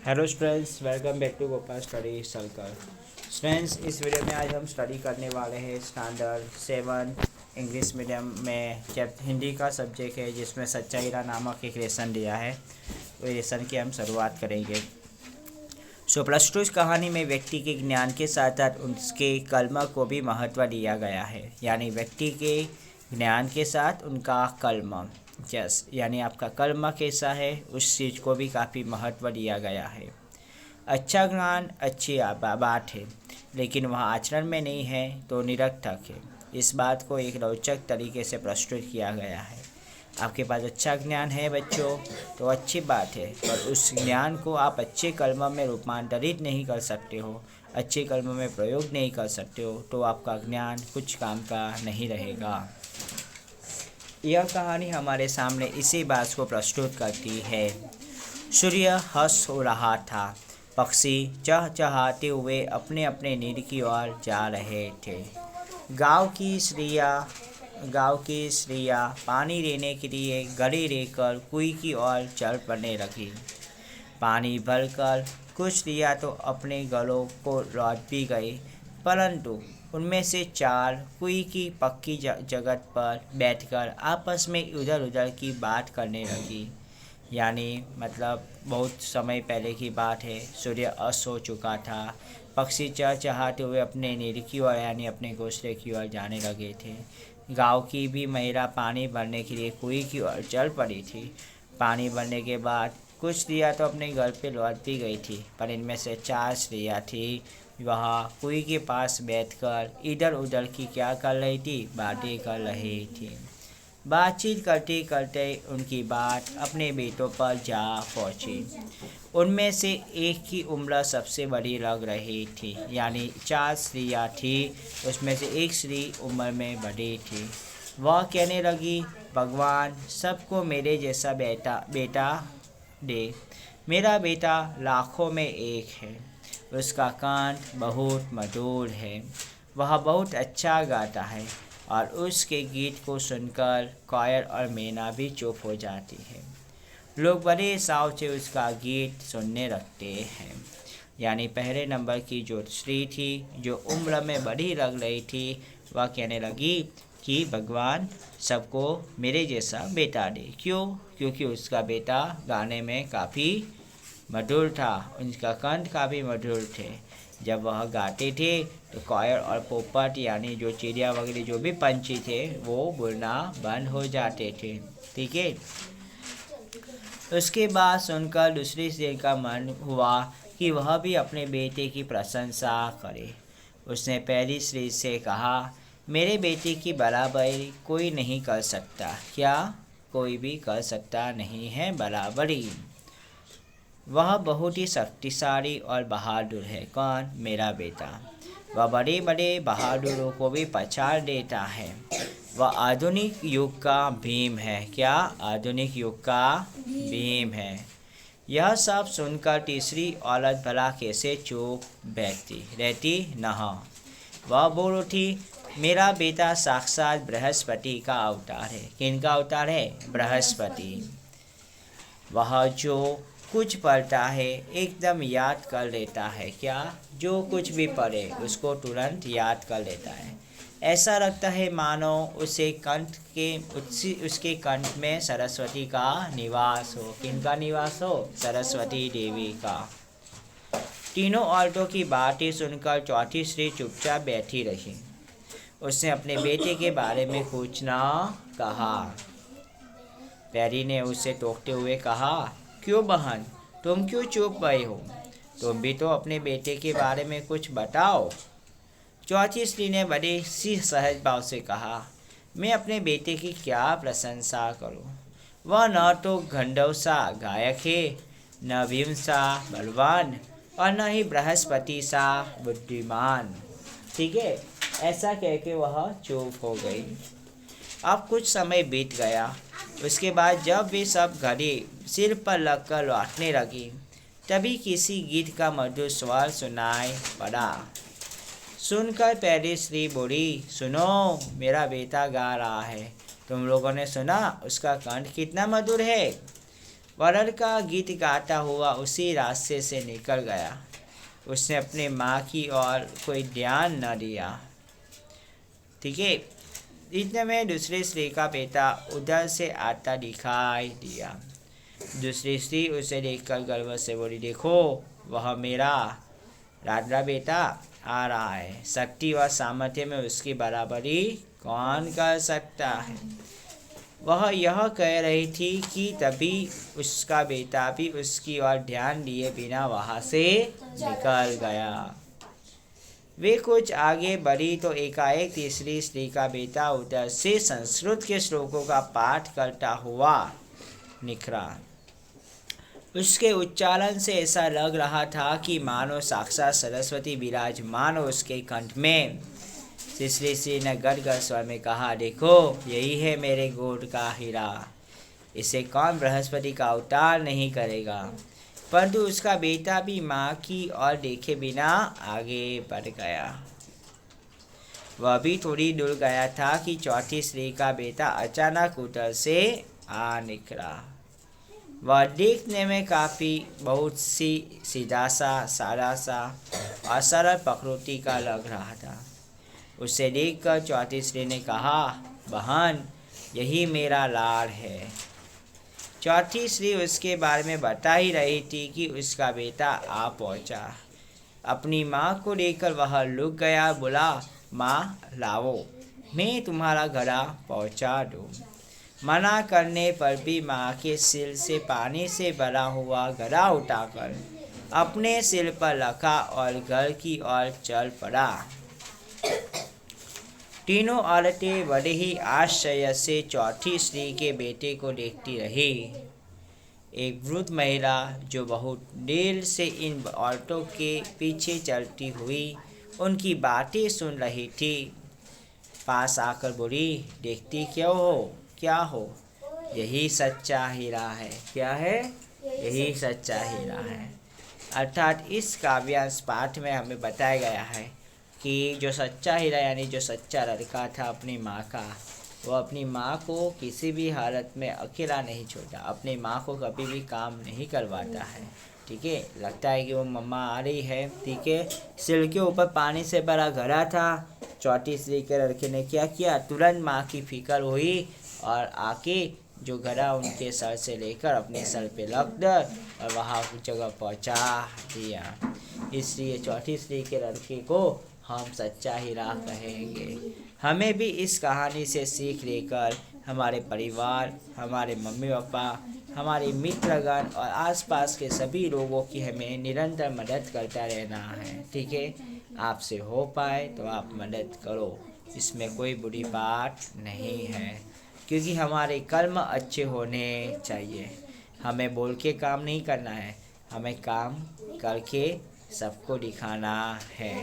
Hello students, welcome back to Gopal study circle. Students, इस video में आज हम स्टडी करने वाले हैं स्टैंडर्ड 7 इंग्लिश मीडियम में जब हिंदी का सब्जेक्ट है, जिसमें सच्चाईरा नामक एक लेसन दिया है। वो लेसन की हम शुरुआत करेंगे। प्लस टू इस कहानी में व्यक्ति के ज्ञान के साथ साथ उसके कर्म को भी महत्व दिया गया है। यानी व्यक्ति के ज्ञान के साथ उनका कर्म, यानी आपका कर्म कैसा है उस चीज़ को भी काफ़ी महत्व दिया गया है। अच्छा ज्ञान अच्छी बात है, लेकिन वह आचरण में नहीं है तो निरर्थक है। इस बात को एक रोचक तरीके से प्रस्तुत किया गया है। आपके पास अच्छा ज्ञान है बच्चों, तो अच्छी बात है, पर उस ज्ञान को आप अच्छे कर्म में रूपांतरित नहीं कर सकते हो, अच्छे कर्म में प्रयोग नहीं कर सकते हो, तो आपका ज्ञान कुछ काम का नहीं रहेगा। यह कहानी हमारे सामने इसी बात को प्रस्तुत करती है। सूर्य हंस हो रहा था। पक्षी चहचहाते हुए अपने अपने नीड की ओर जा रहे थे। गांव की स्त्रियाँ पानी लेने के लिए घड़े लेकर कुएं की ओर चल पड़ने लगी। पानी भरकर कुछ स्त्रियाँ तो अपने घरों को लौट भी गई, परंतु उनमें से 4 कुएं की पक्की जगह पर बैठकर आपस में इधर उधर की बात करने लगी। यानी मतलब बहुत समय पहले की बात है। सूर्य अस्त हो चुका था। पक्षी चहचहाते हुए अपने नीड की ओर यानी अपने घोंसले की ओर जाने लगे थे। गांव की भी महिला पानी भरने के लिए कुएं की ओर चल पड़ी थी। पानी भरने के बाद कुछ स्त्रियाँ तो अपने घर पे लौट भी गई थी, पर इनमें से 4 स्त्रियाँ थी, वह कुएं के पास बैठकर इधर उधर की क्या कर रही थी, बातें कर रही थी। बातचीत करते करते उनकी बात अपने बेटों पर जा पहुंची। उनमें से एक की उम्र सबसे बड़ी लग रही थी। यानी 4 स्त्रियाँ थी, उसमें से एक स्त्री उम्र में बड़ी थी। वह कहने लगी, भगवान सबको मेरे जैसा बेटा दे। मेरा बेटा लाखों में एक है। उसका कंठ बहुत मधुर है। वह बहुत अच्छा गाता है और उसके गीत को सुनकर कोयल और मैना भी चुप हो जाती है। लोग बड़े चाव से उसका गीत सुनने लगते हैं। यानी पहले नंबर की जो स्त्री थी, जो उम्र में बड़ी लग रही थी, वह कहने लगी कि भगवान सबको मेरे जैसा बेटा दे। क्यों? क्योंकि उसका बेटा गाने में काफ़ी मधुर था, उनका कंठ काफ़ी मधुर थे। जब वह गाते थे तो कोयल और पोपट यानी जो चिड़िया वगैरह जो भी पंछी थे, वो बोलना बंद हो जाते थे। ठीक है। उसके बाद सुनकर दूसरी स्त्री का मन हुआ कि वह भी अपने बेटे की प्रशंसा करे। उसने पहली स्त्री से कहा, मेरे बेटे की बराबरी कोई नहीं कर सकता। क्या? कोई भी कर सकता नहीं है बराबरी। वह बहुत ही शक्तिशाली और बहादुर है। कौन? मेरा बेटा। वह बड़े बड़े बहादुरों को भी पछाड़ देता है। वह आधुनिक युग का भीम है। क्या? आधुनिक युग का भीम है। यह सब सुनकर तीसरी औरत भला कैसे चुप बैठती रहती न। वह बोल उठी, मेरा बेटा साक्षात बृहस्पति का अवतार है। किनका अवतार है? बृहस्पति। वह जो कुछ पढ़ता है एकदम याद कर लेता है। क्या? जो कुछ भी पढ़े उसको तुरंत याद कर लेता है। ऐसा लगता है मानो उसके कंठ में सरस्वती का निवास हो। किनका निवास हो? सरस्वती देवी का। तीनों औरतों की बातें सुनकर चौथी स्त्री चुपचाप बैठी रही। उसने अपने बेटे के बारे में कुछ न कहा। पैरी ने उसे टोकते हुए कहा, क्यों बहन, तुम क्यों चुप गई हो? तुम भी तो अपने बेटे के बारे में कुछ बताओ। चौथी स्त्री ने बड़े सी सहज भाव से कहा, मैं अपने बेटे की क्या प्रशंसा करूं? वह न तो गंधर्व सा गायक है, न भीम सा बलवान, और न ही बृहस्पति सा बुद्धिमान। ठीक है। ऐसा कह के वह चुप हो गई। अब कुछ समय बीत गया। उसके बाद जब वे सब घड़ी सिर पर लगकर लौटने लगी, तभी किसी गीत का मधुर स्वर सुनाई पड़ा। सुनकर पहली स्त्री बोली, सुनो, मेरा बेटा गा रहा है। तुम लोगों ने सुना उसका कंठ कितना मधुर है? वरद का गीत गाता हुआ उसी रास्ते से निकल गया। उसने अपने माँ की ओर कोई ध्यान न दिया। ठीक है, इतने में दूसरी स्त्री का बेटा उधर से आता दिखाई दिया। दूसरी स्त्री उसे देखकर गर्व से बोली, देखो वह मेरा लाडला बेटा आ रहा है। शक्ति और सामर्थ्य में उसकी बराबरी कौन कर सकता है। वह यह कह रही थी कि तभी उसका बेटा भी उसकी ओर ध्यान दिए बिना वहां से निकल गया। वे कुछ आगे बढ़ी तो एकाएक तीसरी स्त्री का बेटा उधर से संस्कृत के श्लोकों का पाठ करता हुआ निकला। उसके उच्चारण से ऐसा लग रहा था कि मानो साक्षात सरस्वती विराजमान हो उसके कंठ में। तीसरी स्त्री ने गदगद स्वर में कहा, देखो यही है मेरे गोद का हीरा, इसे कौन बृहस्पति का अवतार नहीं करेगा। परंतु उसका बेटा भी माँ की ओर देखे बिना आगे बढ़ गया। वह भी थोड़ी दूर गया था कि चौथी स्त्री का बेटा अचानक उधर से आ निकला। वह देखने में काफ़ी बहुत सी सीधा सा, सादा सा और सरल प्रकृति का लग रहा था। उसे देखकर चौथी स्त्री ने कहा, बहन यही मेरा लाड़ है। चौथी स्त्री उसके बारे में बता ही रही थी कि उसका बेटा आ पहुंचा। अपनी माँ को देखकर वह लुक गया। बोला, माँ लाओ, मैं तुम्हारा घड़ा पहुंचा दूँ। मना करने पर भी माँ के सिर से पानी से भरा हुआ घड़ा उठाकर अपने सिर पर रखा और घर की ओर चल पड़ा। तीनों औरतें बड़े ही आश्चर्य से चौथी स्त्री के बेटे को देखती रही। एक वृद्ध महिला जो बहुत देर से इन औरतों के पीछे चलती हुई उनकी बातें सुन रही थी, पास आकर बोली, देखती क्यों हो, क्या हो? यही सच्चा हीरा है। क्या है? यही सच्चा हीरा है। अर्थात इस काव्यांश पाठ में हमें बताया गया है कि जो सच्चा हीरा यानी जो सच्चा लड़का था अपनी माँ का, वो अपनी माँ को किसी भी हालत में अकेला नहीं छोड़ा, अपनी माँ को कभी भी काम नहीं करवाता है। ठीक है, लगता है कि वो मम्मा आ रही है। ठीक है, सिर के ऊपर पानी से भरा घड़ा था। चौथी स्त्री के लड़के ने क्या किया, तुरंत माँ की फिक्र हुई और आके जो घड़ा उनके सर से लेकर अपने सर पे रख दे और वहाँ उस जगह पहुँचा दिया। इसलिए चौथी स्त्री के लड़के को हम सच्चा हीरा कहेंगे। हमें भी इस कहानी से सीख लेकर हमारे परिवार, हमारे मम्मी पापा, हमारे मित्रगण और आसपास के सभी लोगों की हमें निरंतर मदद करता रहना है। ठीक है, आपसे हो पाए तो आप मदद करो, इसमें कोई बुरी बात नहीं है, क्योंकि हमारे कर्म अच्छे होने चाहिए। हमें बोल के काम नहीं करना है, हमें काम करके सबको दिखाना है।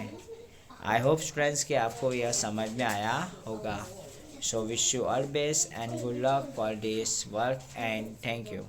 आई होप फ्रेंड्स कि आपको यह समझ में आया होगा। So wish you all best and good luck for this work and thank you.